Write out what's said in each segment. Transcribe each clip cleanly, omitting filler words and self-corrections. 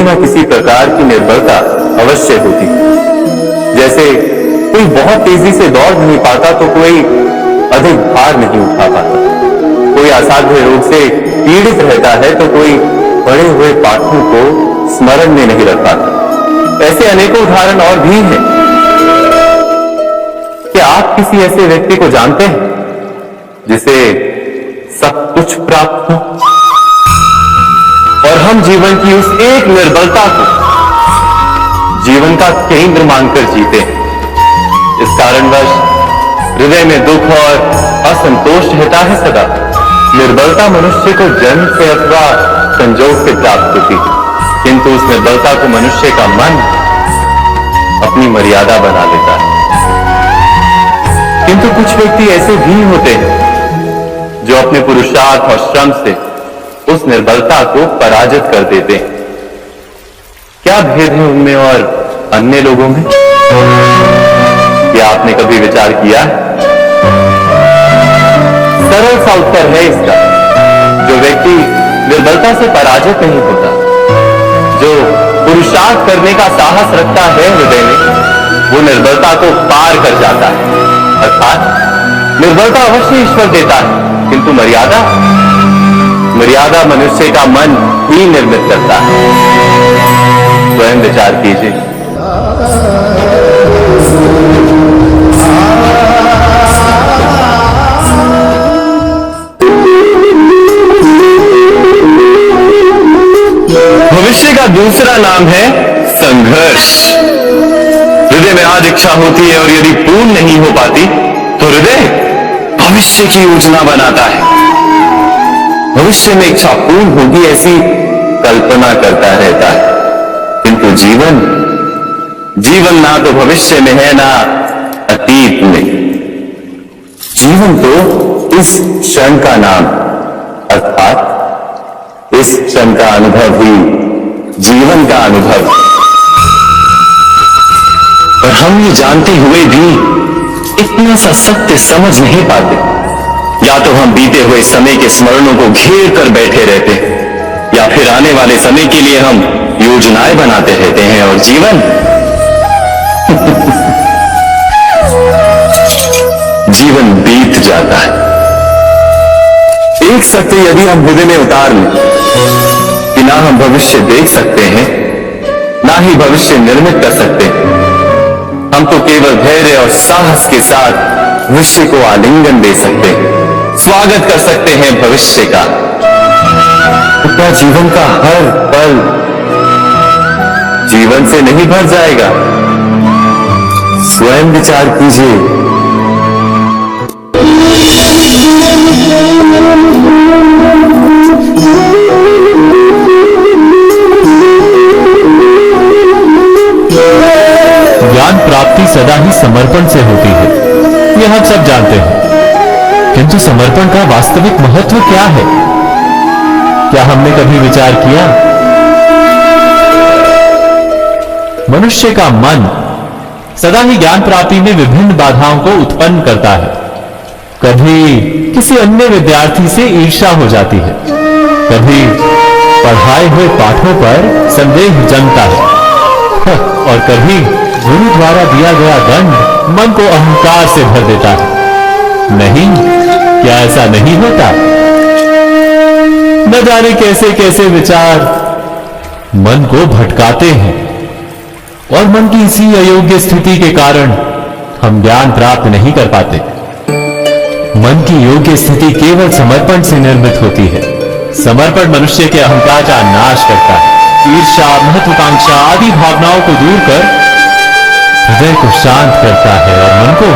न किसी प्रकार की निर्बलता अवश्य होती। जैसे कोई बहुत तेजी से दौड़ नहीं पाता तो कोई अधिक भार नहीं उठा पाता, कोई असाध्य रोग से पीड़ित रहता है तो कोई पढ़े हुए पाठों को स्मरण में नहीं रख पाता। ऐसे अनेकों उदाहरण और भी हैं। क्या आप किसी ऐसे व्यक्ति को जानते हैं जिसे सब कुछ प्राप्त हो और हम जीवन की उस एक निर्बलता को जीवन का केंद्र मानकर जीते हैं? इस कारणवश हृदय में दुख और असंतोष रहता है सदा। निर्बलता मनुष्य को जन्म से अथवा संजोग से प्राप्त होती, किंतु उस निर्बलता को मनुष्य का मन अपनी मर्यादा बना लेता है। किंतु कुछ व्यक्ति ऐसे भी होते हैं जो अपने पुरुषार्थ और श्रम से उस निर्बलता को पराजित कर देते हैं। क्या भेद है उनमें और अन्य लोगों में? क्या आपने कभी विचार किया है? सरल सा उत्तर है इसका। जो व्यक्ति निर्बलता से पराजित नहीं होता, जो पुरुषार्थ करने का साहस रखता है हृदय में, वो निर्बलता को पार कर जाता है। अर्थात निर्बलता अवश्य ईश्वर देता है, किंतु मर्यादा मनुष्य का मन ही निर्मित करता है। स्वयं विचार कीजिए। भविष्य का दूसरा नाम है संघर्ष। हृदय में आज इच्छा होती है और यदि पूर्ण नहीं हो पाती तो हृदय भविष्य की योजना बनाता है। भविष्य में इच्छा पूर्ण होगी ऐसी कल्पना करता रहता है, किंतु जीवन ना तो भविष्य में है ना अतीत में। जीवन तो इस क्षण का नाम, अर्थात इस क्षण का अनुभव ही जीवन का अनुभव। और हम ये जानते हुए भी इतना सा सत्य समझ नहीं पाते। या तो हम बीते हुए समय के स्मरणों को घेर कर बैठे रहते हैं, या फिर आने वाले समय के लिए हम योजनाएं बनाते रहते हैं और जीवन जीवन बीत जाता है। एक सत्य यदि हम हृदय में उतार लें कि ना हम भविष्य देख सकते हैं, ना ही भविष्य निर्मित कर सकते हैं, हम तो केवल धैर्य और साहस के साथ भविष्य को आलिंगन दे सकते हैं, स्वागत कर सकते हैं भविष्य का। तो जीवन का हर पल जीवन से नहीं भर जाएगा? स्वयं विचार कीजिए। ज्ञान प्राप्ति सदा ही समर्पण से होती है, यह हम सब जानते हैं। किंतु समर्पण का वास्तविक महत्व क्या है? क्या हमने कभी विचार किया? मनुष्य का मन सदा ही ज्ञान प्राप्ति में विभिन्न बाधाओं को उत्पन्न करता है। कभी किसी अन्य विद्यार्थी से ईर्ष्या हो जाती है, कभी पढ़ाए हुए पाठों पर संदेह जमता है, और कभी गुरु द्वारा दिया गया दंड मन को अहंकार से भर देता है। नहीं, क्या ऐसा नहीं होता? न जाने कैसे कैसे विचार मन को भटकाते हैं, और मन की इसी अयोग्य स्थिति के कारण हम ज्ञान प्राप्त नहीं कर पाते। मन की योग्य स्थिति केवल समर्पण से निर्मित होती है। समर्पण मनुष्य के अहंकार का नाश करता है, ईर्ष्या, महत्वाकांक्षा आदि भावनाओं को दूर कर हृदय को शांत करता है और मन को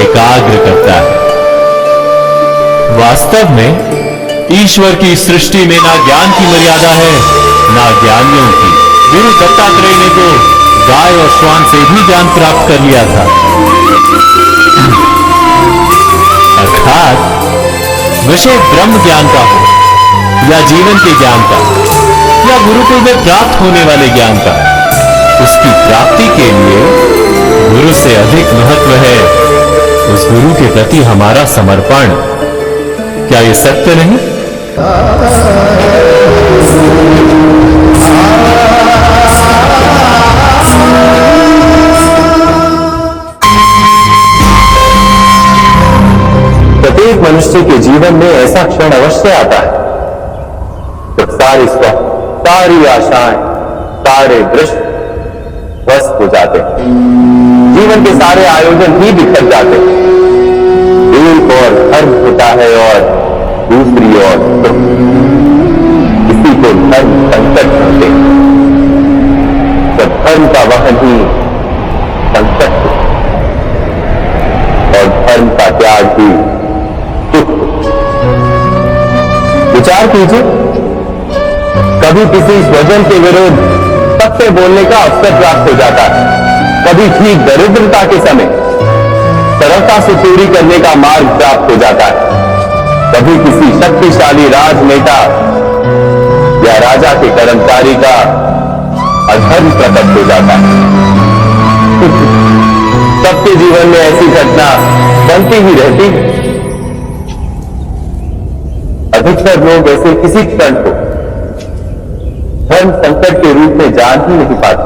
एकाग्र करता है। वास्तव में ईश्वर की सृष्टि में ना ज्ञान की मर्यादा है, ना ज्ञानियों की। गुरु दत्तात्रेय ने तो गाय और श्वान से भी ज्ञान प्राप्त कर लिया था। अर्थात विषय ब्रह्म ज्ञान का हो या जीवन के ज्ञान का या गुरुकुल में प्राप्त होने वाले ज्ञान का, उसकी प्राप्ति के लिए गुरु से अधिक महत्व है उस गुरु के प्रति हमारा समर्पण। क्या ये सत्य नहीं? मनुष्य के जीवन में ऐसा क्षण अवश्य आता है जब सारी स्वप्न, सारी आशाएं, सारे दृश्य ध्वस्त हो जाते हैं, जीवन के सारे आयोजन ही बिखर जाते हैं। एक और धर्म होता है और दूसरी ओर दुख। इसी को धर्म संकट कहते हैं। जब धर्म का वहन ही संकट हो और धर्म का त्याग ही दुख हो। विचार कीजिए, कभी किसी स्वजन के विरुद्ध सत्य बोलने का अवसर प्राप्त हो जाता है, कभी ठीक दरिद्रता के समय सरलता से चोरी करने का मार्ग प्राप्त हो जाता है, कभी किसी शक्तिशाली राजनेता या राजा के कर्मचारी का अधर्म प्रकट हो जाता है। सबके जीवन में ऐसी घटना बनती ही रहती है। अधिकतर लोग ऐसे किसी क्षण को धर्म संकट के रूप में जान ही नहीं पाते।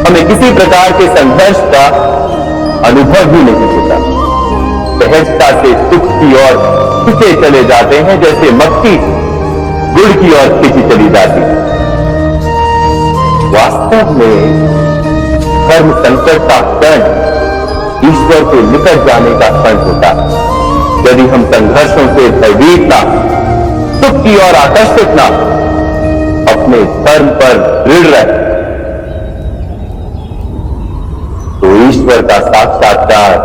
हमें किसी प्रकार के संघर्ष का अनुभव ही नहीं होता। सहजता से सुख की ओर खींचे चले जाते हैं, जैसे मक्खी गुड़ की ओर खींची चली जाती है। वास्तव में धर्म संकट का क्षण ईश्वर के निकट जाने का क्षण होता है। यदि हम संघर्षों से भयभीत ना, सुख की ओर आकर्षित ना, अपने धर्म पर दृढ़ रहे, तो ईश्वर का साक्षात्कार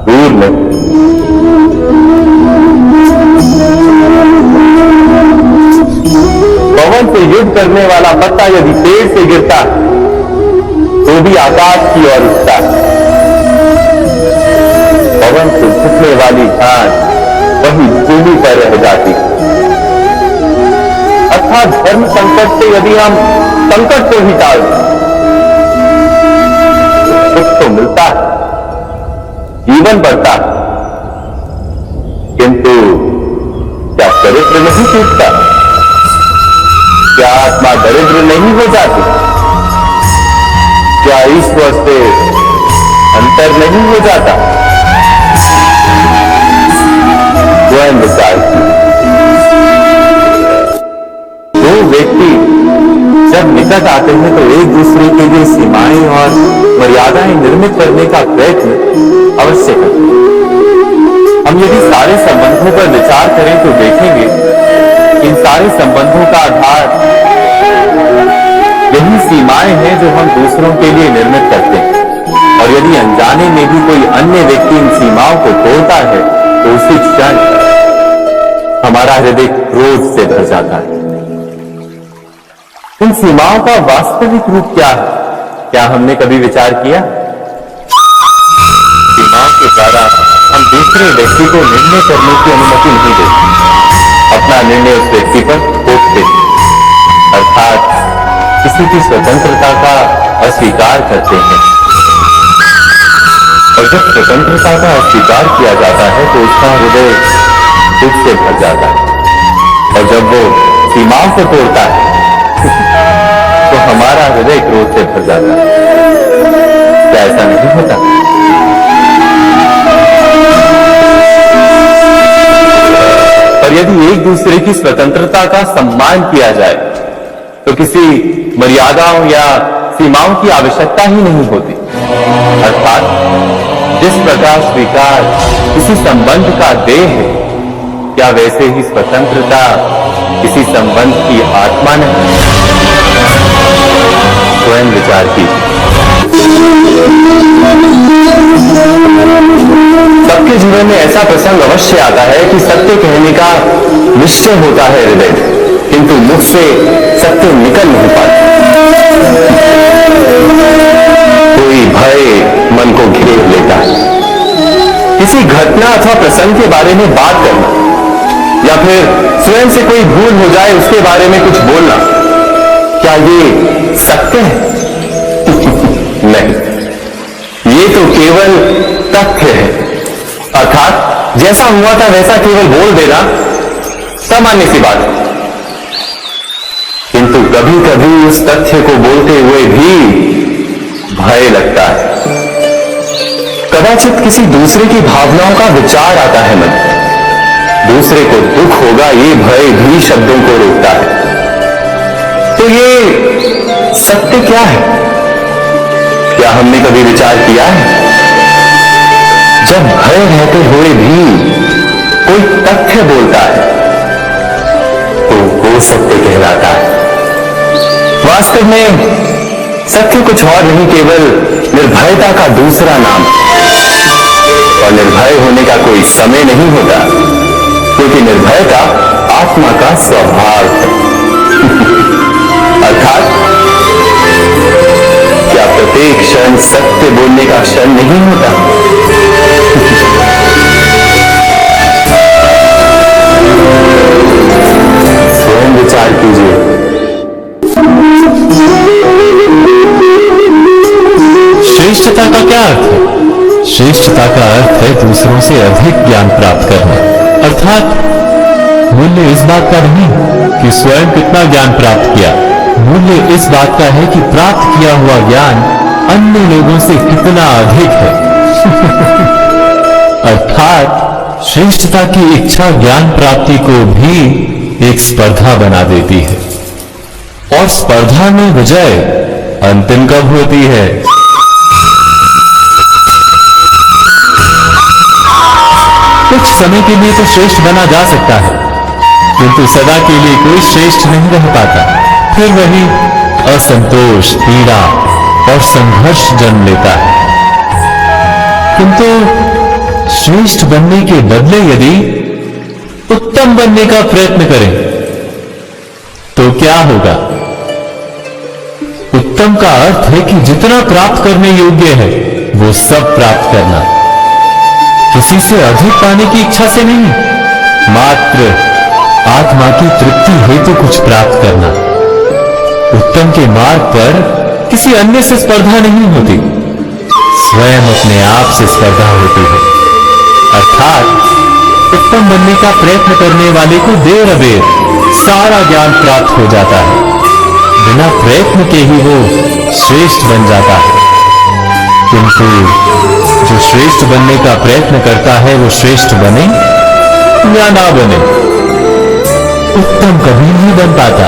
दूर नहीं। पवन से युद्ध करने वाला पत्ता यदि पेड़ से गिरता है तो भी आकाश की ओर उठता है। पवन से झुकने वाली घास वही भूमि पर रह जाती है। अर्थात धर्म संकट से यदि हम संकट को ही टाल दें, सुख तो मिलता है, जीवन बढ़ता है, किंतु क्या चरित्र नहीं टूटता? क्या आत्मा दरिद्र नहीं हो जाती? क्या ईश्वर से अंतर नहीं हो जाता? स्वयं विचार कीजिए। दो व्यक्ति जब निकट आते हैं तो एक दूसरे के लिए सीमाएं और मर्यादाएं निर्मित करने का प्रयत्न अवश्य करते हैं। हम यदि सारे संबंधों पर विचार करें तो देखेंगे इन सारे संबंधों का आधार यही सीमाएं हैं जो हम दूसरों के लिए निर्मित करते हैं। और यदि अनजाने में भी कोई अन्य व्यक्ति इन सीमाओं को तोड़ता है तो उसी क्षण हमारा हृदय क्रोध से भर जाता है। इन सीमाओं का वास्तविक रूप क्या है? क्या हमने कभी विचार किया? सीमाओं के द्वारा हम दूसरे व्यक्ति को निर्णय करने की अनुमति नहीं देते, अपना निर्णय उस व्यक्ति पर थोपते, अर्थात किसी की स्वतंत्रता का अस्वीकार करते हैं। और जब स्वतंत्रता का अस्वीकार किया जाता है तो उसका हृदय दुख से भर जाता है। और जब वो सीमाओं को तोड़ता है तो हमारा हृदय क्रोध से भर जाता है। क्या ऐसा नहीं होता? और यदि एक दूसरे की स्वतंत्रता का सम्मान किया जाए तो किसी मर्यादाओं या सीमाओं की आवश्यकता ही नहीं होती। अर्थात जिस प्रकार स्वीकार किसी संबंध का देह है, क्या वैसे ही स्वतंत्रता किसी संबंध की आत्मा नहीं? स्वयं विचार कीजिए। सबके जीवन में ऐसा प्रसंग अवश्य आता है कि सत्य कहने का निश्चय होता है हृदय में, किंतु मुख से सत्य निकल नहीं पाता। कोई भय मन को घेर लेता है। किसी घटना अथवा प्रसंग के बारे में बात करना या फिर स्वयं से कोई भूल हो जाए उसके बारे में कुछ बोलना, क्या ये सत्य है? नहीं, ये तो केवल तथ्य है। अर्थात जैसा हुआ था वैसा केवल बोल देना सामान्य सी बात है। किंतु कभी कभी उस तथ्य को बोलते हुए भी भय लगता है। कदाचित किसी दूसरे की भावनाओं का विचार आता है मन, दूसरे को दुख होगा ये भय भी शब्दों को रोकता है। तो ये सत्य क्या है? क्या हमने कभी विचार किया है? जब भय रहते हुए भी कोई तथ्य बोलता है तो वो सत्य कहलाता है। वास्तव में सत्य कुछ और नहीं, केवल निर्भयता का दूसरा नाम है। और निर्भय होने का कोई समय नहीं होता, क्योंकि निर्भयता आत्मा का स्वभाव है। अर्थात क्या प्रत्येक क्षण सत्य बोलने का क्षण नहीं होता? स्वयं विचार कीजिए। श्रेष्ठता का क्या अर्थ है? श्रेष्ठता का अर्थ है दूसरों से अधिक ज्ञान प्राप्त करना। अर्थात मूल्य इस बात का नहीं कि स्वयं कितना ज्ञान प्राप्त किया, मूल्य इस बात का है कि प्राप्त किया हुआ ज्ञान अन्य लोगों से कितना अधिक है। अर्थात श्रेष्ठता की इच्छा ज्ञान प्राप्ति को भी एक स्पर्धा बना देती है। और स्पर्धा में विजय अंतिम कब होती है? कुछ समय के लिए तो श्रेष्ठ बना जा सकता है, किंतु सदा के लिए कोई श्रेष्ठ नहीं रह पाता। फिर वही असंतोष, पीड़ा और संघर्ष जन्म लेता है। किंतु श्रेष्ठ बनने के बदले यदि उत्तम बनने का प्रयत्न करें तो क्या होगा? उत्तम का अर्थ है कि जितना प्राप्त करने योग्य है वो सब प्राप्त करना, किसी से अधिक पाने की इच्छा से नहीं, मात्र आत्मा की तृप्ति हेतु कुछ प्राप्त करना। उत्तम के मार्ग पर किसी अन्य से स्पर्धा नहीं होती, स्वयं अपने आप से स्पर्धा होती है। अर्थात उत्तम बनने का प्रयत्न करने वाले को देर अबेर सारा ज्ञान प्राप्त हो जाता है, बिना प्रयत्न के ही वो श्रेष्ठ बन जाता है। किंतु जो श्रेष्ठ बनने का प्रयत्न करता है वो श्रेष्ठ बने या ना बने, उत्तम कभी नहीं बन पाता।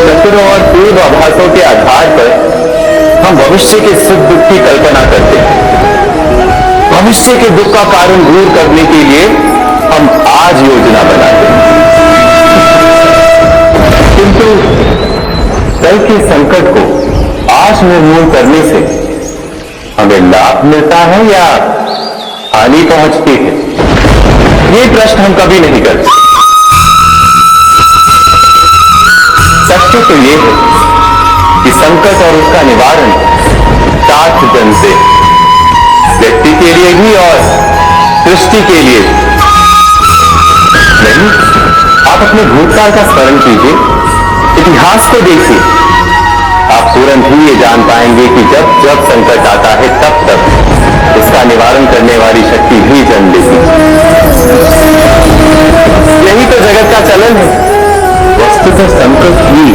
सत्रों और पूर्वाभासों के आधार पर हम भविष्य के सुख दुख की कल्पना करते हैं। भविष्य के दुख का कारण दूर करने के लिए हम आज योजना बनाते हैं, किंतु कल के संकट को आज निर्मूल करने से हमें लाभ मिलता है या हानि पहुंचती है? ये प्रश्न हम कभी नहीं करते। सत्य तो ये है कि संकट और उसका निवारण साथ जन से, व्यक्ति के लिए भी और सृष्टि के लिए नहीं। आप अपने भूतकाल का स्मरण कीजिए, इतिहास को देखिए, आप तुरंत ही ये जान पाएंगे कि जब जब संकट आता है तब तब उसका निवारण करने वाली शक्ति भी जन्म लेती है। यही तो जगत का चलन है। वस्तुतः संकट ही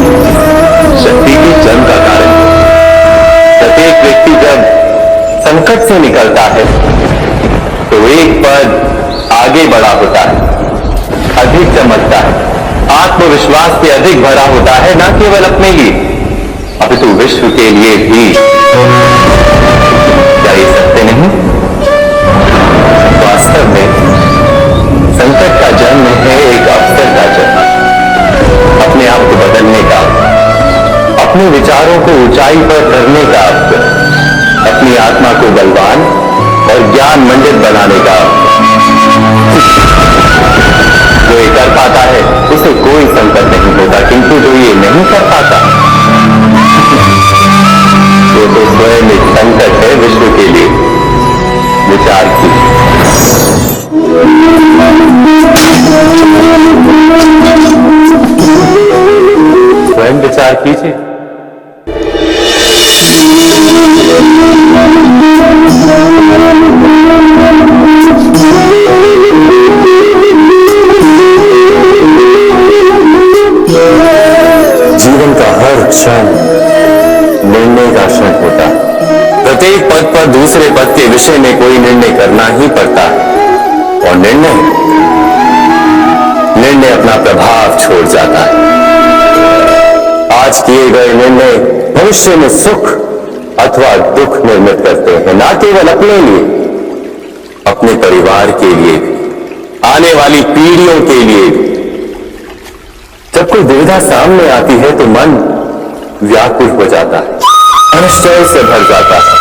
शक्ति के जन्म का कारण है। प्रत्येक व्यक्ति जब संकट से निकलता है तो एक पद आगे बढ़ा होता है, अधिक चमकता है, आत्मविश्वास से अधिक भरा होता है, न केवल अपने लिए अपितु विश्व के लिए भी। क्या ये सत्य नहीं? वास्तव में संकट का जन्म है एक अवसर का जन्म, अपने आप को बदलने का, अपने विचारों को ऊंचाई पर करने का अवसर, अपनी आत्मा को बलवान और ज्ञान मंडित बनाने का अवसर। जो ये कर पाता है उसे कोई संकट नहीं होता, किंतु जो ये नहीं कर पाता वो तो स्वयं एक संकट है विश्व के लिए। विचार कीजिए। स्वयं विचार कीजिए। जीवन का क्षण निर्णय का क्षण होता है। प्रत्येक पद पर दूसरे पद के विषय में कोई निर्णय करना ही पड़ता है और निर्णय अपना प्रभाव छोड़ जाता है। आज किए गए निर्णय भविष्य में सुख अथवा दुख निर्मित करते हैं, ना केवल अपने लिए, अपने परिवार के लिए, आने वाली पीढ़ियों के लिए। जब कोई दुविधा सामने आती है तो मन व्याकुल हो जाता है, अनिश्चय से भर जाता है।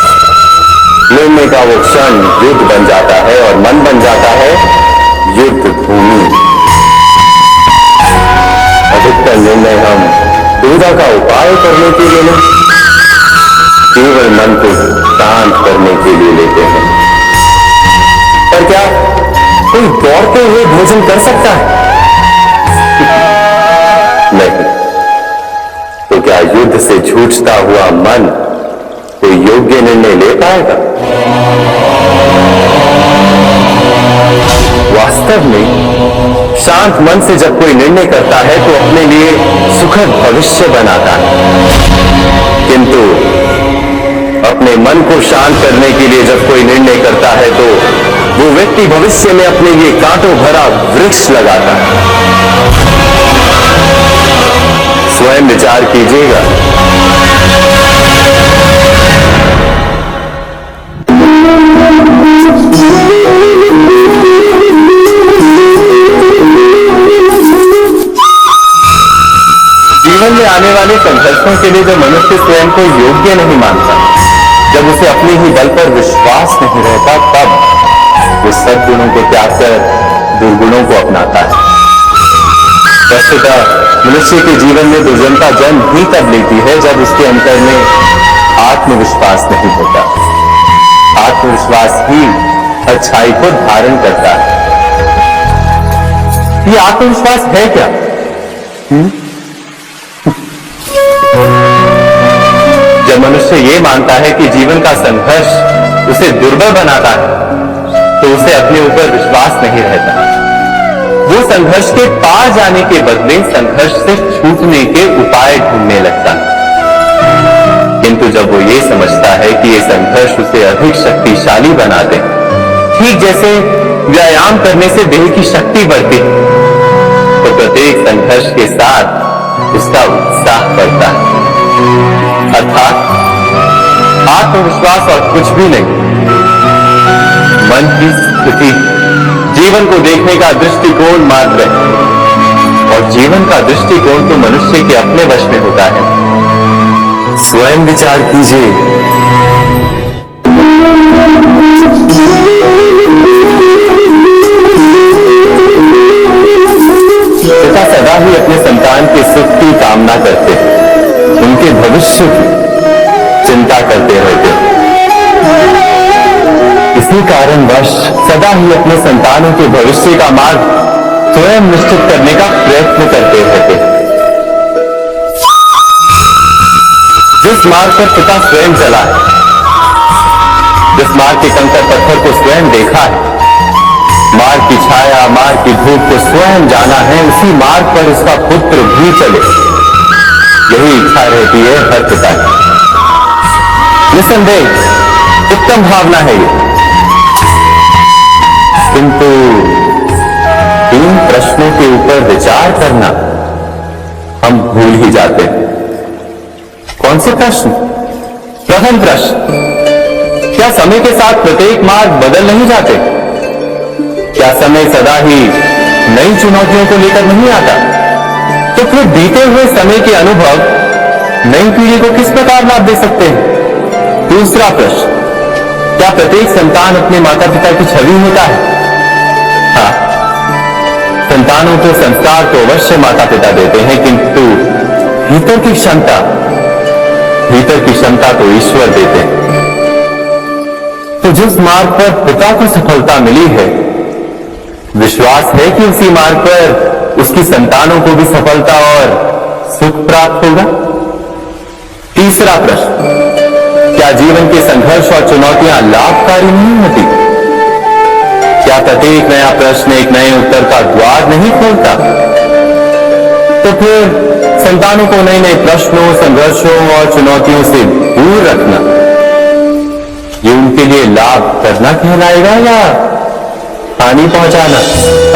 निर्णय का वो क्षण युद्ध बन जाता है और मन बन जाता है युद्ध भूमि। अधिकतर निर्णय हम दुविधा का उपाय करने के लिए नहीं, केवल मन को शांत करने के लिए लेते हैं। पर क्या कोई दौड़ते हुए भोजन कर सकता है? नहीं। तो क्या युद्ध से जूझता हुआ मन कोई योग्य निर्णय ले पाएगा? वास्तव में शांत मन से जब कोई निर्णय करता है तो अपने लिए सुखद भविष्य बनाता है, किंतु अपने मन को शांत करने के लिए जब कोई निर्णय करता है तो वो व्यक्ति भविष्य में अपने लिए कांटों भरा वृक्ष लगाता है। स्वयं विचार कीजिएगा। जीवन में आने वाले संघर्षों के लिए जब मनुष्य स्वयं को योग्य नहीं मानता, जब उसे अपने ही बल पर विश्वास नहीं रहता, तब वो सद्गुणों को त्याग कर दुर्गुणों को अपनाता है। वस्तुतः मनुष्य के जीवन में दुर्जनता जन्म ही तब लेती है जब उसके अंतर में आत्मविश्वास नहीं होता। आत्मविश्वास ही अच्छाई को धारण करता है। ये आत्मविश्वास है क्या? जब मनुष्य ये मानता है कि जीवन का संघर्ष उसे दुर्बल बनाता है, तो उसे अपने ऊपर विश्वास नहीं रहता। वो संघर्ष के पार जाने के बदले संघर्ष से छूटने के उपाय ढूंढने लगता है। किंतु जब वो ये समझता है कि ये संघर्ष उसे अधिक शक्तिशाली बनाते, ठीक जैसे व्यायाम करने से देह की शक्ति बढ़ती, तो प्रत्येक संघर्ष के साथ उसका उत्साह बढ़ता है। अर्थात आत्मविश्वास और कुछ भी नहीं, मन की स्थिति, जीवन को देखने का दृष्टिकोण मात्र है। और जीवन का दृष्टिकोण तो मनुष्य के अपने वश में होता है। स्वयं विचार कीजिए। पिता सदा ही अपने संतान के सुख की कामना करते हैं, उनके भविष्य की चिंता करते रहते हैं। इसी कारणवश सदा ही अपने संतानों के भविष्य का मार्ग स्वयं निश्चित करने का प्रयत्न करते रहते हैं। जिस मार्ग पर पिता स्वयं चला है, जिस मार्ग के कंकर पत्थर को स्वयं देखा है, मार्ग की छाया, मार्ग की धूप को स्वयं जाना है, उसी मार्ग पर उसका पुत्र भी चले, यही इच्छा रहती है हर पिता की। निसंदेह उत्तम भावना है ये, किंतु इन प्रश्नों के ऊपर विचार करना हम भूल ही जाते हैं। कौन से प्रश्न? प्रथम प्रश्न, क्या समय के साथ प्रत्येक मार्ग बदल नहीं जाते? क्या समय सदा ही नई चुनौतियों को लेकर नहीं आता? तो फिर बीते हुए समय के अनुभव नई पीढ़ी को किस प्रकार लाभ दे सकते हैं? दूसरा प्रश्न, क्या प्रत्येक संतान अपने माता पिता की छवि होता है? हाँ, संतानों को संस्कार तो अवश्य माता पिता देते हैं, किंतु भीतर की क्षमता तो ईश्वर देते हैं। तो जिस मार्ग पर पिता को सफलता मिली है, विश्वास है कि उसी मार्ग पर उसकी संतानों को भी सफलता और सुख प्राप्त होगा। तीसरा प्रश्न, क्या जीवन के संघर्ष और चुनौतियां लाभकारी नहीं होती? क्या प्रत्येक नया प्रश्न एक नए उत्तर का द्वार नहीं खोलता? तो फिर संतानों को नए नए प्रश्नों, संघर्षों और चुनौतियों से दूर रखना, ये उनके लिए लाभ करना कहलाएगा या हानि पहुंचाना?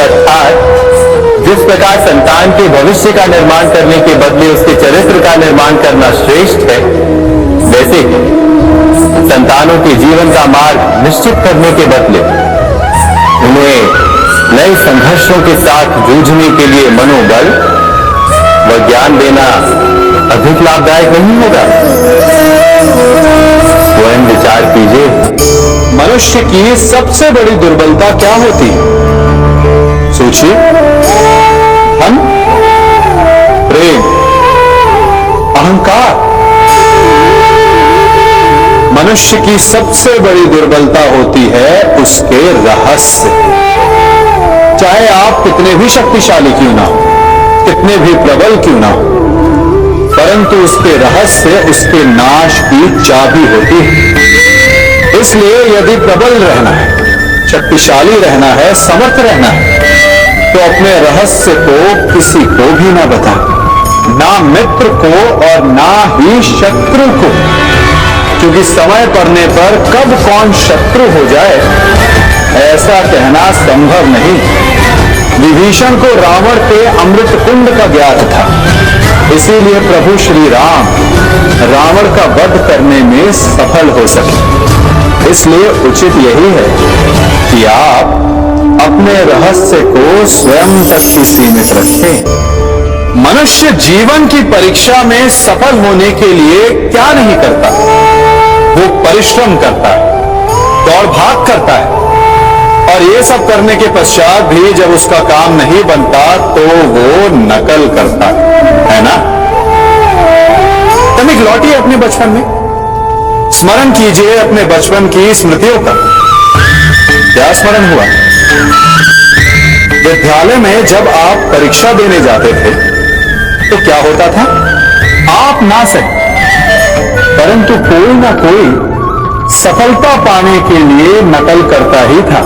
अर्थात जिस प्रकार संतान के भविष्य का निर्माण करने के बदले उसके चरित्र का निर्माण करना श्रेष्ठ है, वैसे ही संतानों के जीवन का मार्ग निश्चित करने के बदले उन्हें नए संघर्षों के साथ जूझने के लिए मनोबल व ज्ञान देना अधिक लाभदायक नहीं होगा? स्वयं विचार कीजिए। मनुष्य की सबसे बड़ी दुर्बलता क्या होती है? सोचिए। धन, प्रेम, अहंकार। मनुष्य की सबसे बड़ी दुर्बलता होती है उसके रहस्य। चाहे आप कितने भी शक्तिशाली क्यों ना हो, कितने भी प्रबल क्यों ना हो, परंतु उसके रहस्य उसके नाश की चाबी होती है। इसलिए यदि प्रबल रहना है, शक्तिशाली रहना है, समर्थ रहना है, तो अपने रहस्य को किसी को भी ना बताएं, ना मित्र को और ना ही शत्रु को, क्योंकि समय पड़ने पर कब कौन शत्रु हो जाए ऐसा कहना संभव नहीं। विभीषण को रावण के अमृत कुंड का ज्ञात था, इसीलिए प्रभु श्री राम रावण का वध करने में सफल हो सके। इसलिए उचित यही है कि आप अपने रहस्य को स्वयं तक ही सीमित रखें। मनुष्य जीवन की परीक्षा में सफल होने के लिए क्या नहीं करता? वो परिश्रम करता है, दौड़ भाग करता है, और ये सब करने के पश्चात भी जब उसका काम नहीं बनता तो वो नकल करता है ना? तनिक लौटिए अपने बचपन में, स्मरण कीजिए अपने बचपन की स्मृतियों का। क्या स्मरण हुआ? विद्यालय में जब आप परीक्षा देने जाते थे तो क्या होता था? आप ना सही परंतु कोई ना कोई सफलता पाने के लिए नकल करता ही था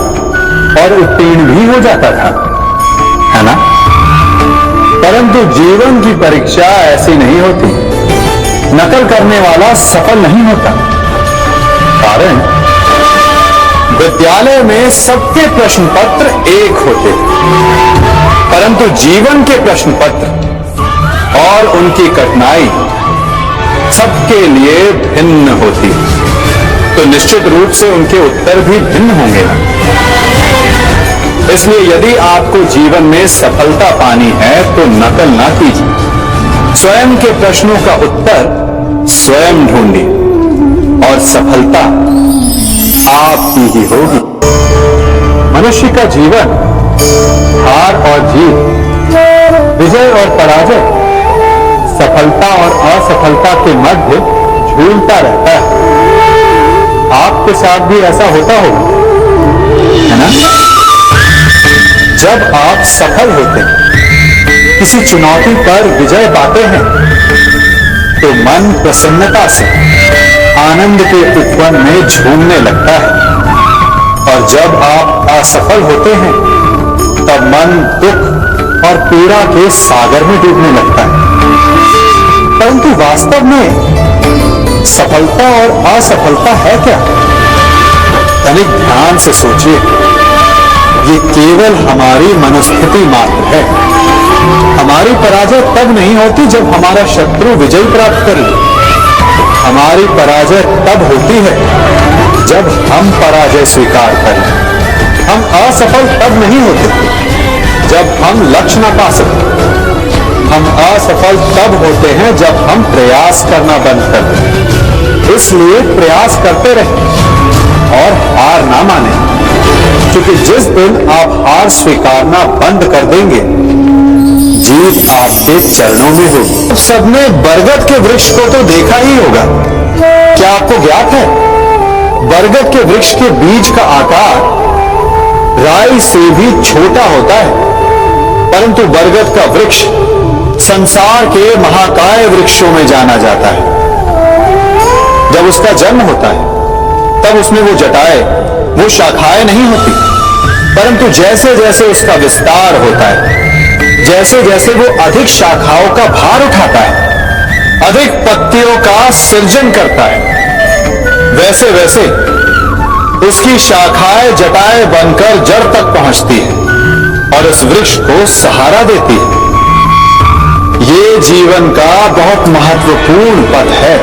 और उत्तीर्ण भी हो जाता था, है ना? परंतु जीवन की परीक्षा ऐसी नहीं होती। नकल करने वाला सफल नहीं होता। कारण विद्यालय में सबके प्रश्न पत्र एक होते, परंतु जीवन के प्रश्न पत्र और उनकी कठिनाई सबके लिए भिन्न होती, तो निश्चित रूप से उनके उत्तर भी भिन्न होंगे ना। इसलिए यदि आपको जीवन में सफलता पानी है तो नकल ना कीजिए, स्वयं के प्रश्नों का उत्तर स्वयं ढूंढिए और सफलता आपकी ही होगी। मनुष्य का जीवन हार और जीत, विजय और पराजय, सफलता और असफलता के मध्य झूलता रहता है। आपके साथ भी ऐसा होता होगा, है ना? जब आप सफल होते हैं, किसी चुनौती पर विजय पाते हैं, तो मन प्रसन्नता से आनंद के उपवन में झूमने लगता है, और जब आप असफल होते हैं तब मन दुख और पीड़ा के सागर में डूबने लगता है। परंतु वास्तव में सफलता और असफलता है क्या? तनिक ध्यान से सोचिए। ये केवल हमारी मनोस्थिति मात्र है। हमारी पराजय तब नहीं होती जब हमारा शत्रु विजय प्राप्त करे। हमारी पराजय तब होती है जब हम पराजय स्वीकार करें। हम असफल तब नहीं होते जब हम लक्ष्य न पा सकें। हम असफल तब होते हैं जब हम प्रयास करना बंद कर दें। इसलिए प्रयास करते रहें और हार ना माने, क्योंकि जिस दिन आप हार स्वीकारना बंद कर देंगे, जीत आपके चरणों में होगी। सबने बरगद के वृक्ष को तो देखा ही होगा। क्या आपको ज्ञात है बरगद के वृक्ष के बीज का आकार राई से भी छोटा होता है, परंतु बरगद का वृक्ष संसार के महाकाय वृक्षों में जाना जाता है। जब उसका जन्म होता है तब उसमें वो जटाएं, वो शाखाएं नहीं होती, परंतु जैसे जैसे उसका विस्तार होता है, जैसे जैसे वो अधिक शाखाओं का भार उठाता है, अधिक पत्तियों का सृजन करता है, वैसे वैसे उसकी शाखाएं जटाएं बनकर जड़ तक पहुंचती है और उस वृक्ष को सहारा देती है। ये जीवन का बहुत महत्वपूर्ण पथ है।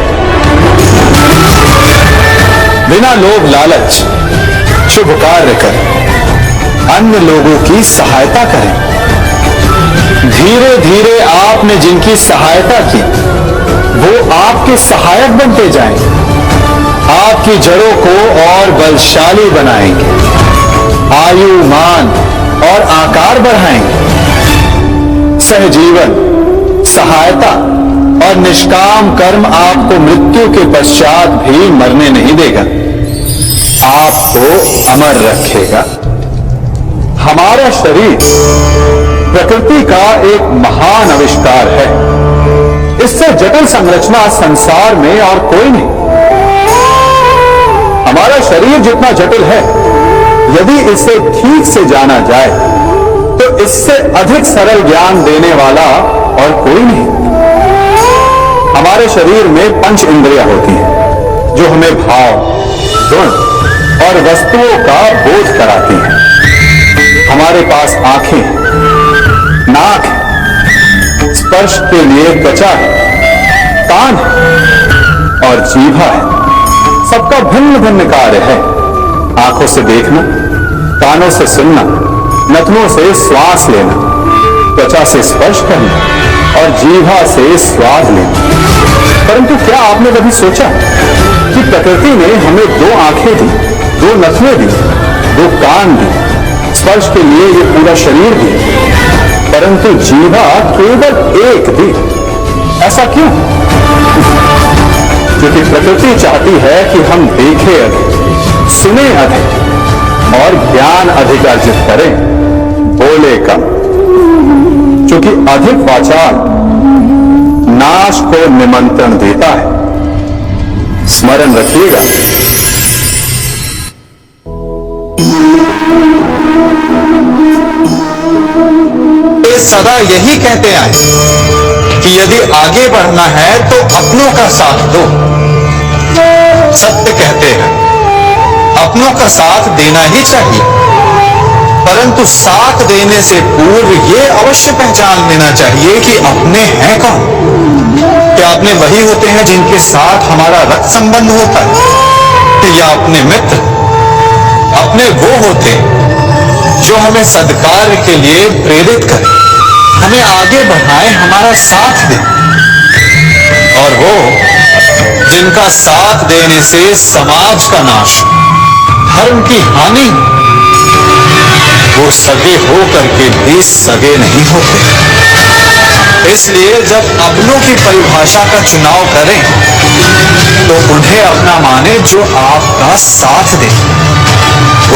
बिना लोभ लालच शुभ कार्य करें, अन्य लोगों की सहायता करें। धीरे धीरे आपने जिनकी सहायता की वो आपके सहायक बनते जाएं, आपकी जड़ों को और बलशाली बनाएंगे, आयु मान और आकार बढ़ाएंगे। सहजीवन, सहायता और निष्काम कर्म आपको मृत्यु के पश्चात भी मरने नहीं देगा, आपको अमर रखेगा। हमारा शरीर प्रकृति का एक महान आविष्कार है। इससे जटिल संरचना संसार में और कोई नहीं। हमारा शरीर जितना जटिल है, यदि इसे ठीक से जाना जाए तो इससे अधिक सरल ज्ञान देने वाला और कोई नहीं। हमारे शरीर में पंच इंद्रियां होती हैं जो हमें भाव, गुण और वस्तुओं का बोध कराती हैं। हमारे पास आंखें, नाक, स्पर्श के लिए त्वचा है, कान है और जीभा है। सबका भिन्न भिन्न कार्य है। आंखों से देखना, कानों से सुनना, नथनों से श्वास लेना, त्वचा से स्पर्श करना और जीभा से स्वाद लेना। परंतु क्या आपने कभी सोचा कि प्रकृति ने हमें दो आंखें दी, दो नथने दी, दो कान दी, स्पर्श के लिए ये पूरा शरीर दी, परंतु जीभा केवल एक दी? ऐसा क्यों? क्योंकि प्रकृति चाहती है कि हम देखें अधिक, सुने अधिक और ज्ञान अधिक अर्जित करें, बोले कम। क्योंकि अधिक वाचाल नाश को निमंत्रण देता है। स्मरण रखिएगा। वे सदा यही कहते आए कि यदि आगे बढ़ना है तो अपनों का साथ दो। सत्य कहते हैं, अपनों का साथ देना ही चाहिए, परंतु साथ देने से पूर्व यह अवश्य पहचान लेना चाहिए कि अपने हैं कौन। क्या अपने वही होते हैं जिनके साथ हमारा रक्त संबंध होता है, या अपने मित्र? अपने वो होते जो हमें सद्कार्य के लिए प्रेरित करें, हमें आगे बढ़ाए, हमारा साथ दे। और वो जिनका साथ देने से समाज का नाश, धर्म की हानि, वो सगे होकर के भी सगे नहीं होते। इसलिए जब अपनों की परिभाषा का चुनाव करें तो उन्हें अपना माने जो आपका साथ दे,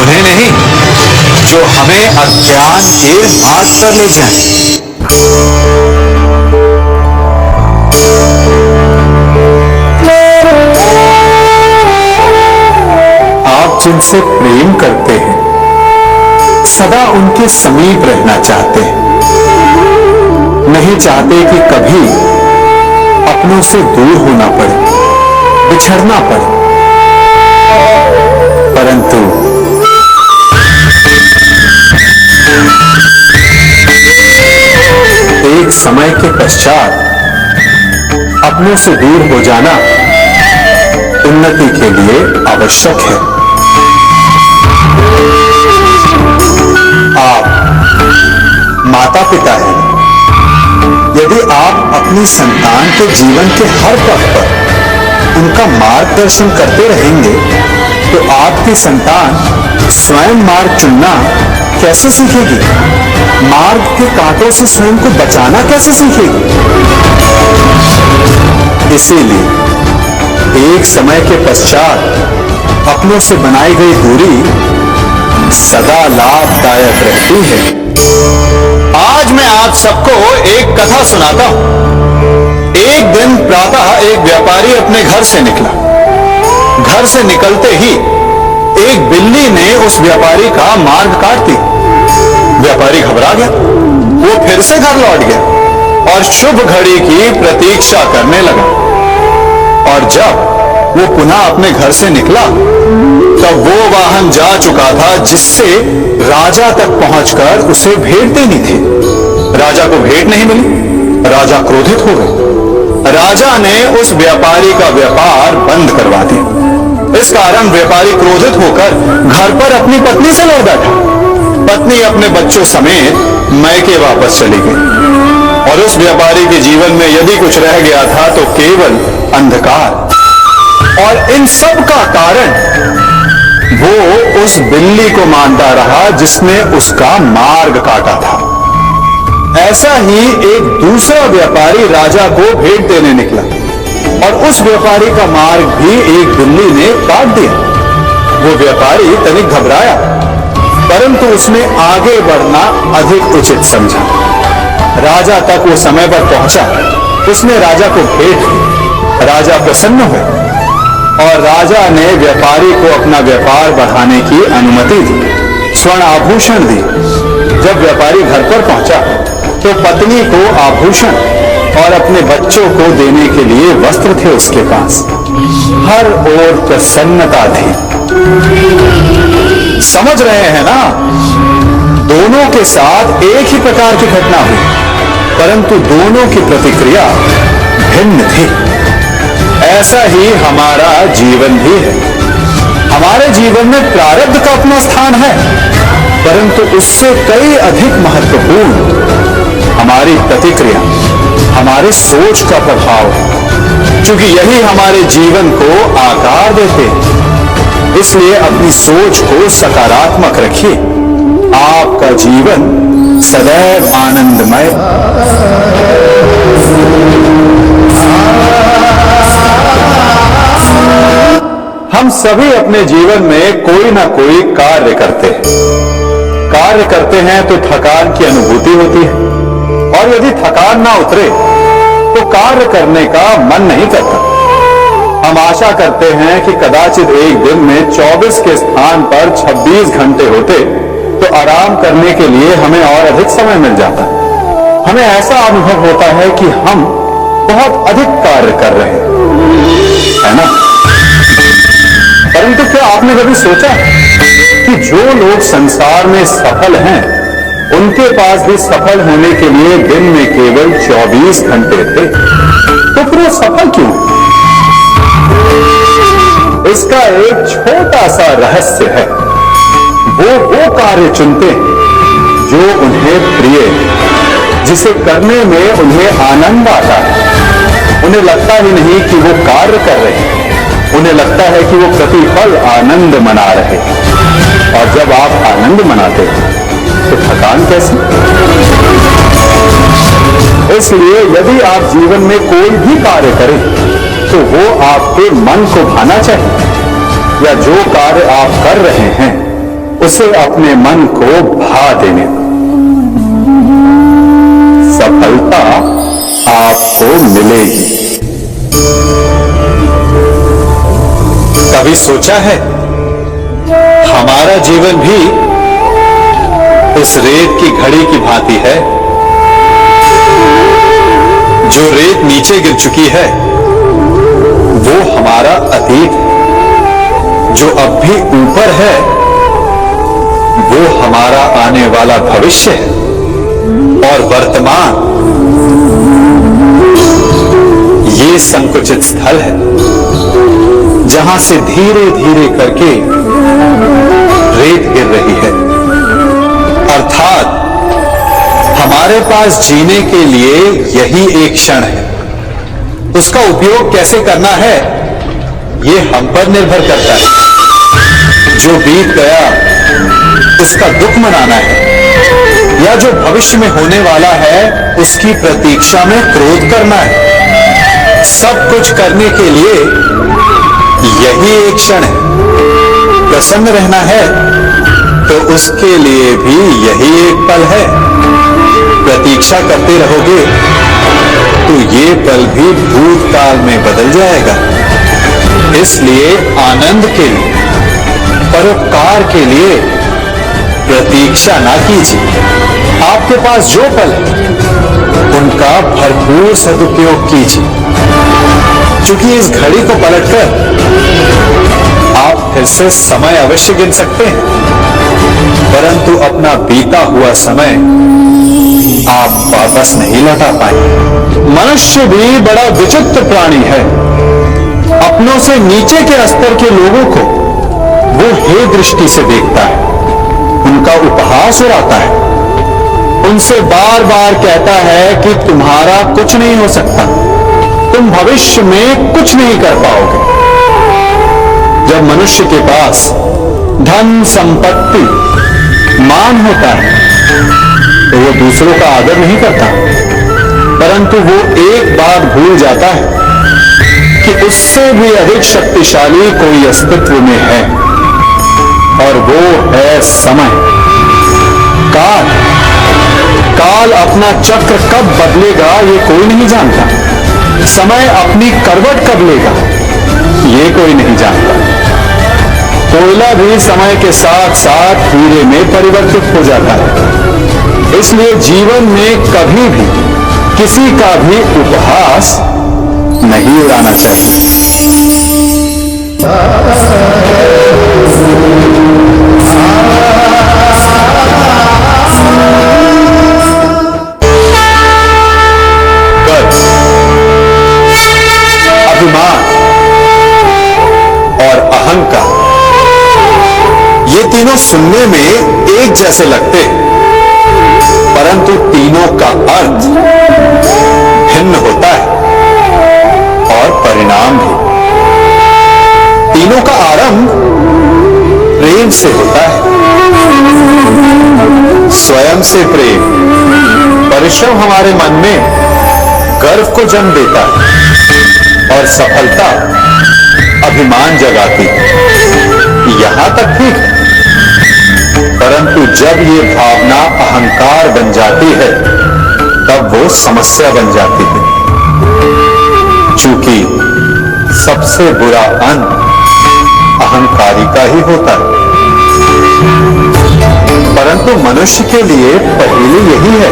उन्हें नहीं जो हमें अज्ञान के मार्ग पर ले जाए। आप जिनसे प्रेम करते हैं, सदा उनके समीप रहना चाहते हैं, नहीं चाहते कि कभी अपनों से दूर होना पड़े, बिछड़ना पड़े। परंतु एक समय के पश्चात अपनों से दूर हो जाना उन्नति के लिए आवश्यक है। आप माता पिता हैं। यदि आप अपनी संतान के जीवन के हर पथ पर उनका मार्गदर्शन करते रहेंगे तो आपकी संतान स्वयं मार्ग चुनना कैसे सीखेगी? मार्ग के कांटों से स्वयं को बचाना कैसे सीखेगी? इसीलिए एक समय के पश्चात अपनों से बनाई गई दूरी सदा लाभदायक रहती है। आज मैं आप सबको एक कथा सुनाता हूं। एक दिन प्रातः एक व्यापारी अपने घर से निकला। घर से निकलते ही एक बिल्ली ने उस व्यापारी का मार्ग काट दिया। व्यापारी घबरा गया। वो फिर फिर से घर लौट गया और शुभ घड़ी की प्रतीक्षा करने लगा। और जब वो पुनः अपने घर से निकला तब वो वाहन जा चुका था जिससे राजा तक पहुंचकर उसे भेंट देनी थी। राजा को भेंट नहीं मिली। राजा क्रोधित हो गए। राजा ने उस व्यापारी का व्यापार बंद करवा दिया। इस कारण व्यापारी क्रोधित होकर घर पर अपनी पत्नी से लड़ बैठा। पत्नी अपने बच्चों समेत मैके वापस चली गई और उस व्यापारी के जीवन में यदि कुछ रह गया था तो केवल अंधकार। और इन सब का कारण वो उस बिल्ली को मानता रहा जिसने उसका मार्ग काटा था। ऐसा ही एक दूसरा व्यापारी राजा को भेंट देने निकला और उस व्यापारी का मार्ग भी एक बिल्ली ने काट दिया। वो व्यापारी तनिक घबराया, परंतु उसने आगे बढ़ना अधिक उचित समझा। राजा तक वो समय पर पहुंचा। उसने राजा को भेंट दी। राजा प्रसन्न हुए और राजा ने व्यापारी को अपना व्यापार बढ़ाने की अनुमति दी, स्वर्ण आभूषण दी। जब व्यापारी घर पर पहुंचा तो पत्नी को आभूषण और अपने बच्चों को देने के लिए वस्त्र थे उसके पास। हर ओर प्रसन्नता थी। समझ रहे हैं ना, दोनों के साथ एक ही प्रकार की घटना हुई, परंतु दोनों की प्रतिक्रिया भिन्न थी। ऐसा ही हमारा जीवन भी है। हमारे जीवन में प्रारब्ध का अपना स्थान है, परंतु उससे कई अधिक महत्वपूर्ण हमारी प्रतिक्रिया, हमारी सोच का प्रभाव है, क्योंकि यही हमारे जीवन को आकार देते हैं। इसलिए अपनी सोच को सकारात्मक रखिए। आपका जीवन सदैव आनंदमय। हम सभी अपने जीवन में कोई ना कोई कार्य करते हैं। कार्य करते हैं तो थकान की अनुभूति होती है और यदि थकान ना उतरे तो कार्य करने का मन नहीं करता। हम आशा करते हैं कि कदाचित एक दिन में 24 के स्थान पर 26 घंटे होते तो आराम करने के लिए हमें और अधिक समय मिल जाता। हमें ऐसा अनुभव होता है कि हम बहुत अधिक कार्य कर रहे हैं, है ना? परंतु क्या आपने कभी सोचा कि जो लोग संसार में सफल हैं, उनके पास भी सफल होने के लिए दिन में केवल 24 घंटे थे, तो फिर वो सफल क्यों? इसका एक छोटा सा रहस्य है। वो कार्य चुनते हैं जो उन्हें प्रिय है, जिसे करने में उन्हें आनंद आता है। उन्हें लगता ही नहीं कि वो कार्य कर रहे हैं, उन्हें लगता है कि वो प्रतिपल आनंद मना रहे हैं। और जब आप आनंद मनाते हैं तो थकान कैसी? इसलिए यदि आप जीवन में कोई भी कार्य करें तो वो आपके मन को भाना चाहिए, या जो कार्य आप कर रहे हैं उसे अपने मन को भा देने दो। सफलता आपको मिलेगी। कभी सोचा है हमारा जीवन भी उस रेत की घड़ी की भांति है जो रेत नीचे गिर चुकी है? वो हमारा अतीत है। जो अब भी ऊपर है वो हमारा आने वाला भविष्य है। और वर्तमान ये संकुचित स्थल है जहां से धीरे धीरे करके रेत गिर रही है। अर्थात हमारे पास जीने के लिए यही एक क्षण है। उसका उपयोग कैसे करना है ये हम पर निर्भर करता है। जो बीत गया उसका दुख मनाना है, या जो भविष्य में होने वाला है उसकी प्रतीक्षा में क्रोध करना है। सब कुछ करने के लिए यही एक क्षण है। प्रसन्न रहना है तो उसके लिए भी यही एक पल है। प्रतीक्षा करते रहोगे तो ये पल भी भूतकाल में बदल जाएगा। इसलिए आनंद के लिए, परोपकार के लिए प्रतीक्षा ना कीजिए। आपके पास जो पल है उनका भरपूर सदुपयोग कीजिए, क्योंकि इस घड़ी को पलटकर आप फिर से समय अवश्य गिन सकते हैं, परंतु अपना बीता हुआ समय आप वापस नहीं लौटा पाए। मनुष्य भी बड़ा विचित्र प्राणी है। अपनों से नीचे के स्तर के लोगों को वो हे दृष्टि से देखता है, उनका उपहास उड़ाता है, उनसे बार बार कहता है कि तुम्हारा कुछ नहीं हो सकता, तुम भविष्य में कुछ नहीं कर पाओगे। जब मनुष्य के पास धन, संपत्ति, मान होता है तो वो दूसरों का आदर नहीं करता, परंतु वो एक बात भूल जाता है कि उससे भी अधिक शक्तिशाली कोई अस्तित्व में है, और वो है समय। काल काल अपना चक्र कब बदलेगा ये कोई नहीं जानता। समय अपनी करवट कब लेगा ये कोई नहीं जानता। कोयला भी समय के साथ साथ हीरे में परिवर्तित हो जाता है। इसलिए जीवन में कभी भी किसी का भी उपहास नहीं उड़ाना चाहिए। अभिमान और अहंकार, ये तीनों सुनने में एक जैसे लगते, परंतु तीनों का अर्थ भिन्न होता है और परिणाम भी। तीनों का आरंभ प्रेम से होता है, स्वयं से प्रेम। परिश्रम हमारे मन में गर्व को जन्म देता है और सफलता अभिमान जगाती है। यहां तक ठीक है, परंतु जब ये भावना अहंकार बन जाती है तब वो समस्या बन जाती है, क्योंकि सबसे बुरा अंत अहंकारी का ही होता है। परंतु मनुष्य के लिए पहेली यही है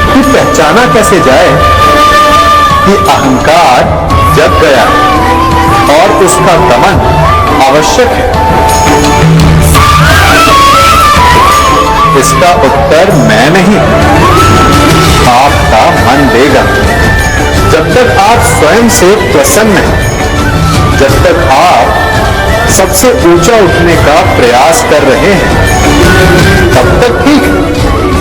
कि पहचाना कैसे जाए कि अहंकार जग गया और उसका दमन आवश्यक है। इसका उत्तर मैं नहीं, आपका मन देगा। जब तक आप स्वयं से प्रसन्न हैं, जब तक आप सबसे ऊंचा उठने का प्रयास कर रहे हैं, तब तक ठीक है।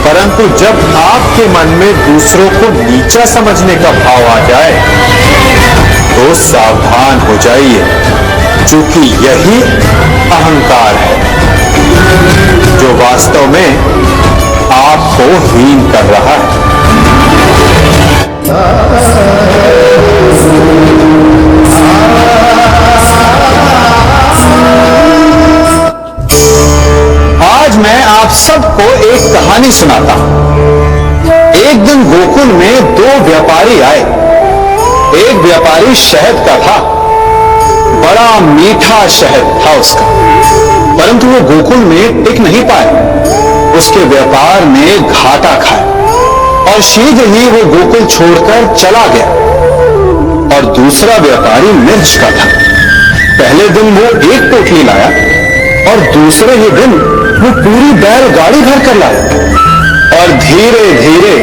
परंतु जब आपके मन में दूसरों को नीचा समझने का भाव आ जाए तो सावधान हो जाइए, क्योंकि यही अहंकार है जो वास्तव में आपको हीन कर रहा है। आज मैं आप सबको एक कहानी सुनाता हूं। एक दिन गोकुल में दो व्यापारी आए। एक व्यापारी शहद का था, बड़ा मीठा शहद था उसका, परंतु वो गोकुल में टिक नहीं पाए। उसके व्यापार में घाटा खाया और शीघ्र ही वो गोकुल छोड़कर चला गया। और दूसरा व्यापारी मिर्च का था। पहले दिन वो एक टोकरी लाया और दूसरे ही दिन वो पूरी बैलगाड़ी भर कर लाया और धीरे धीरे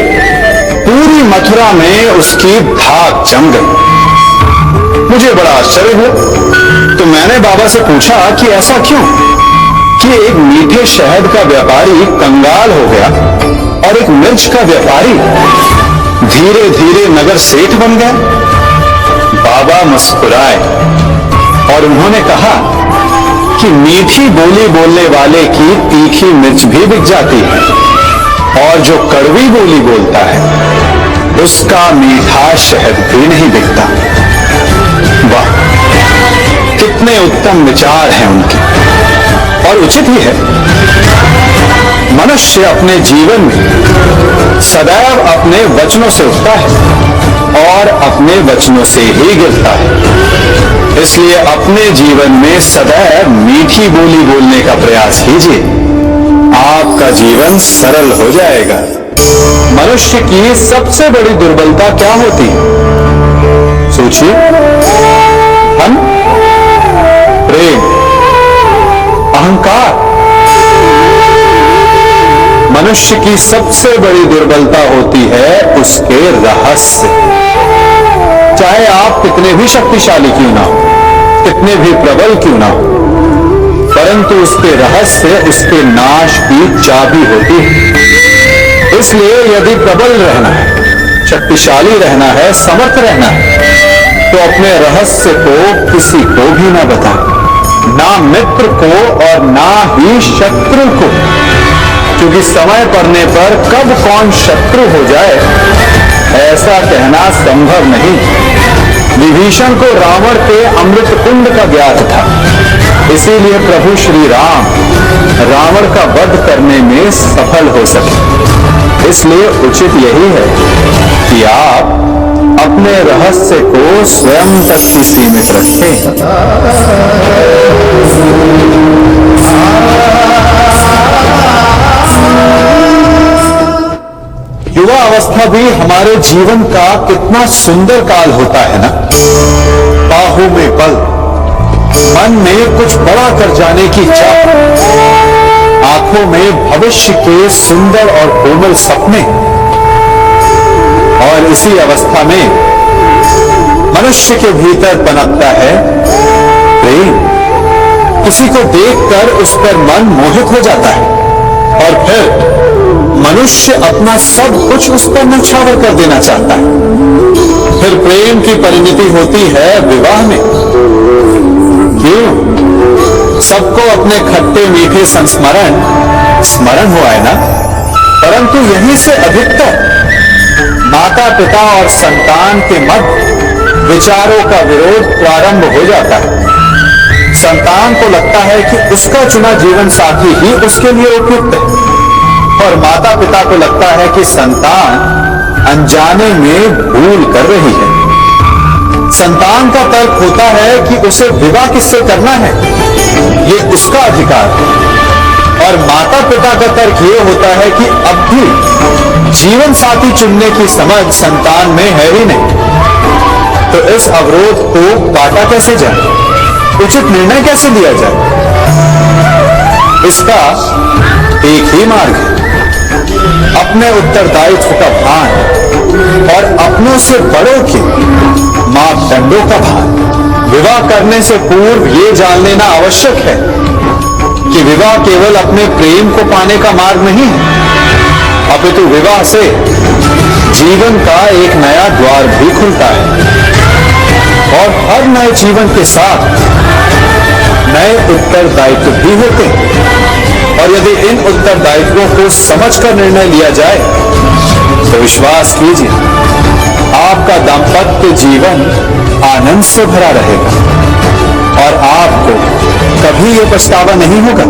पूरी मथुरा में उसकी धाक जम गई। मुझे बड़ा आश्चर्य हुआ, तो मैंने बाबा से पूछा कि ऐसा क्यों कि एक मीठे शहद का व्यापारी कंगाल हो गया और एक मिर्च का व्यापारी धीरे धीरे नगर सेठ बन गया। बाबा मुस्कुराए और उन्होंने कहा कि मीठी बोली बोलने वाले की तीखी मिर्च भी बिक जाती है, और जो कड़वी बोली बोलता है उसका मीठा शहद भी नहीं बिकता। वाह, कितने उत्तम विचार हैं उनके, और उचित ही है। मनुष्य अपने जीवन में सदैव अपने वचनों से उठता है और अपने वचनों से ही गिरता है। इसलिए अपने जीवन में सदैव मीठी बोली बोलने का प्रयास कीजिए। आपका जीवन सरल हो जाएगा। मनुष्य की सबसे बड़ी दुर्बलता क्या होती है? सोचिए। धन, प्रेम, अहंकार। मनुष्य की सबसे बड़ी दुर्बलता होती है उसके रहस्य। चाहे आप कितने भी शक्तिशाली क्यों ना हो, कितने भी प्रबल क्यों ना हो, परंतु उसके रहस्य उसके नाश की चाबी होती है। इसलिए यदि प्रबल रहना है, शक्तिशाली रहना है, समर्थ रहना है, तो अपने रहस्य को किसी को भी ना बताएं, ना मित्र को और ना ही शत्रु को, क्योंकि समय पड़ने पर कब कौन शत्रु हो जाए ऐसा कहना संभव नहीं। विभीषण को रावण के अमृत कुंड का ज्ञात था, इसीलिए प्रभु श्री राम रावण का वध करने में सफल हो सके। इसलिए उचित यही है कि आप अपने रहस्य को स्वयं तक ही सीमित रखें। युवा अवस्था भी हमारे जीवन का कितना सुंदर काल होता है ना। बाहों में बल, मन में कुछ बड़ा कर जाने की चाह, आंखों में भविष्य के सुंदर और कोमल सपने। और इसी अवस्था में मनुष्य के भीतर पनपता है प्रेम। किसी को देखकर उस पर मन मोहित हो जाता है और फिर मनुष्य अपना सब कुछ उस पर न्यौछावर कर देना चाहता है। फिर प्रेम की परिणति होती है विवाह में। क्यों? सबको अपने खट्टे मीठे संस्मरण स्मरण हुआ है ना। परंतु यहीं से अधिकतर माता पिता और संतान के मध्य विचारों का विरोध प्रारंभ हो जाता है। संतान को लगता है कि उसका चुना जीवन साथी ही उसके लिए उपयुक्त है, और माता पिता को लगता है कि संतान अनजाने में भूल कर रही है। संतान का तर्क होता है कि उसे विवाह किससे करना है, ये उसका अधिकार है, और माता पिता का तर्क ये होता है कि अब भी जीवन साथी चुनने की समझ संतान में है ही नहीं। तो इस अवरोध को काटा कैसे जाए, उचित निर्णय कैसे लिया जाए? इसका एक ही मार्ग है, अपने उत्तरदायित्व का भान और अपनों से बड़ों के मापदंडों का भान। विवाह करने से पूर्व ये जान लेना आवश्यक है कि विवाह केवल अपने प्रेम को पाने का मार्ग नहीं है, अपितु विवाह से जीवन का एक नया द्वार भी खुलता है, और हर नए जीवन के साथ नए उत्तरदायित्व भी होते हैं। और यदि इन उत्तरदायित्वों को समझकर निर्णय लिया जाए तो विश्वास कीजिए आपका दाम्पत्य जीवन आनंद से भरा रहेगा, और आपको कभी यह पछतावा नहीं होगा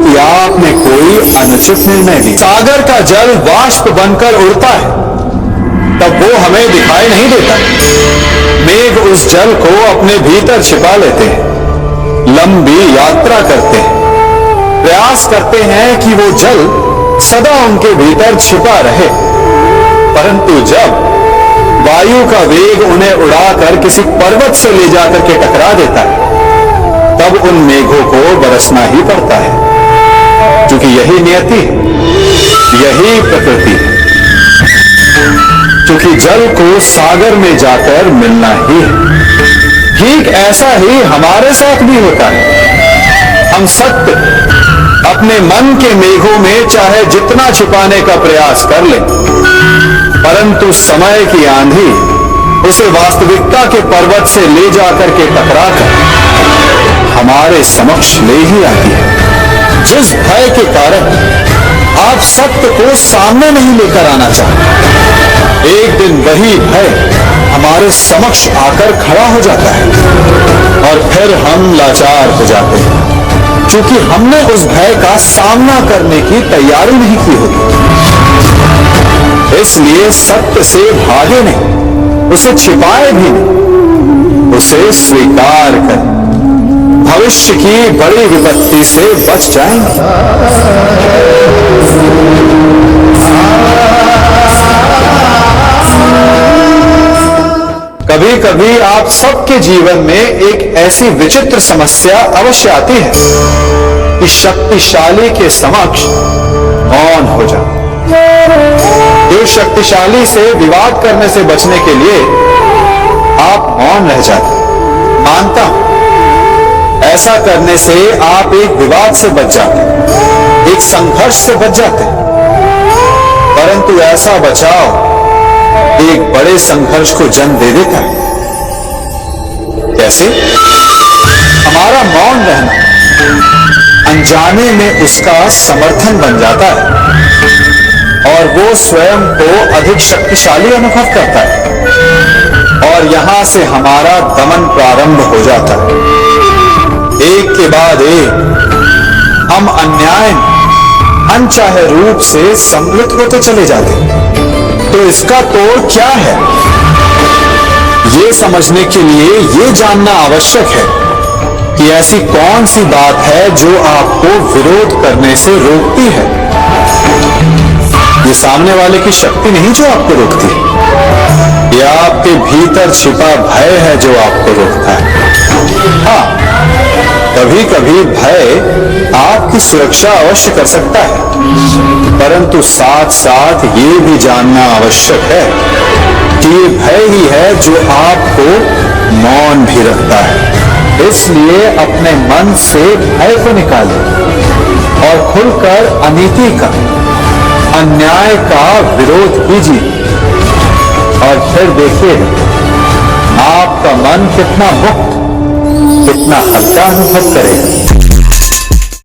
कि आपने कोई अनुचित निर्णय लिया। सागर का जल वाष्प बनकर उड़ता है, तब वो हमें दिखाई नहीं देता। मेघ उस जल को अपने भीतर छिपा लेते हैं, लंबी यात्रा करते हैं, प्रयास करते हैं कि वो जल सदा उनके भीतर छिपा रहे। परंतु जब वायु का वेग उन्हें उड़ाकर किसी पर्वत से ले जाकर के टकरा देता है, तब उन मेघों को बरसना ही पड़ता है, क्योंकि यही नियति है, यही प्रकृति है। क्योंकि जल को सागर में जाकर मिलना ही है। ठीक ऐसा ही हमारे साथ भी होता है। हम सत्य अपने मन के मेघों में चाहे जितना छिपाने का प्रयास कर लें, परंतु समय की आंधी उसे वास्तविकता के पर्वत से ले जाकर के टकराकर हमारे समक्ष ले ही आती है। जिस भय के कारण आप सत्य को सामने नहीं लेकर आना चाहते, एक दिन वही भय हमारे समक्ष आकर खड़ा हो जाता है, और फिर हम लाचार हो जाते हैं, क्योंकि हमने उस भय का सामना करने की तैयारी नहीं की होती। इसलिए सत्य से भागे नहीं, उसे छिपाए भी नहीं, उसे स्वीकार करें। भविष्य की बड़ी विपत्ति से बच जाएंगे। कभी कभी आप सबके जीवन में एक ऐसी विचित्र समस्या अवश्य आती है कि शक्तिशाली के समक्ष मौन हो जाओ। जो शक्तिशाली से विवाद करने से बचने के लिए आप मौन रह जाते। मानता हूं ऐसा करने से आप एक विवाद से बच जाते, एक संघर्ष से बच जाते, परंतु ऐसा बचाव एक बड़े संघर्ष को जन्म दे देता है। कैसे? हमारा मौन रहना अनजाने में उसका समर्थन बन जाता है और वो स्वयं को अधिक शक्तिशाली अनुभव करता है और यहां से हमारा दमन प्रारंभ हो जाता है। एक के बाद एक हम अन्याय अनचाहे रूप से सम्मिलित होते चले जाते हैं। तो इसका तोड़ क्या है? ये समझने के लिए ये जानना आवश्यक है कि ऐसी कौन सी बात है जो आपको विरोध करने से रोकती है। ये सामने वाले की शक्ति नहीं जो आपको रोकती है, यह आपके भीतर छिपा भय है जो आपको रोकता है। हाँ, कभी कभी भय आपकी सुरक्षा अवश्य कर सकता है, परंतु साथ साथ ये भी जानना आवश्यक है कि ये भय ही है जो आपको मौन भी रखता है। इसलिए अपने मन से भय को निकालें और खुलकर अनीति का, अन्याय का विरोध कीजिए और फिर देखिए आपका मन कितना मुक्त, कितना हल्का अनुभव करेगा।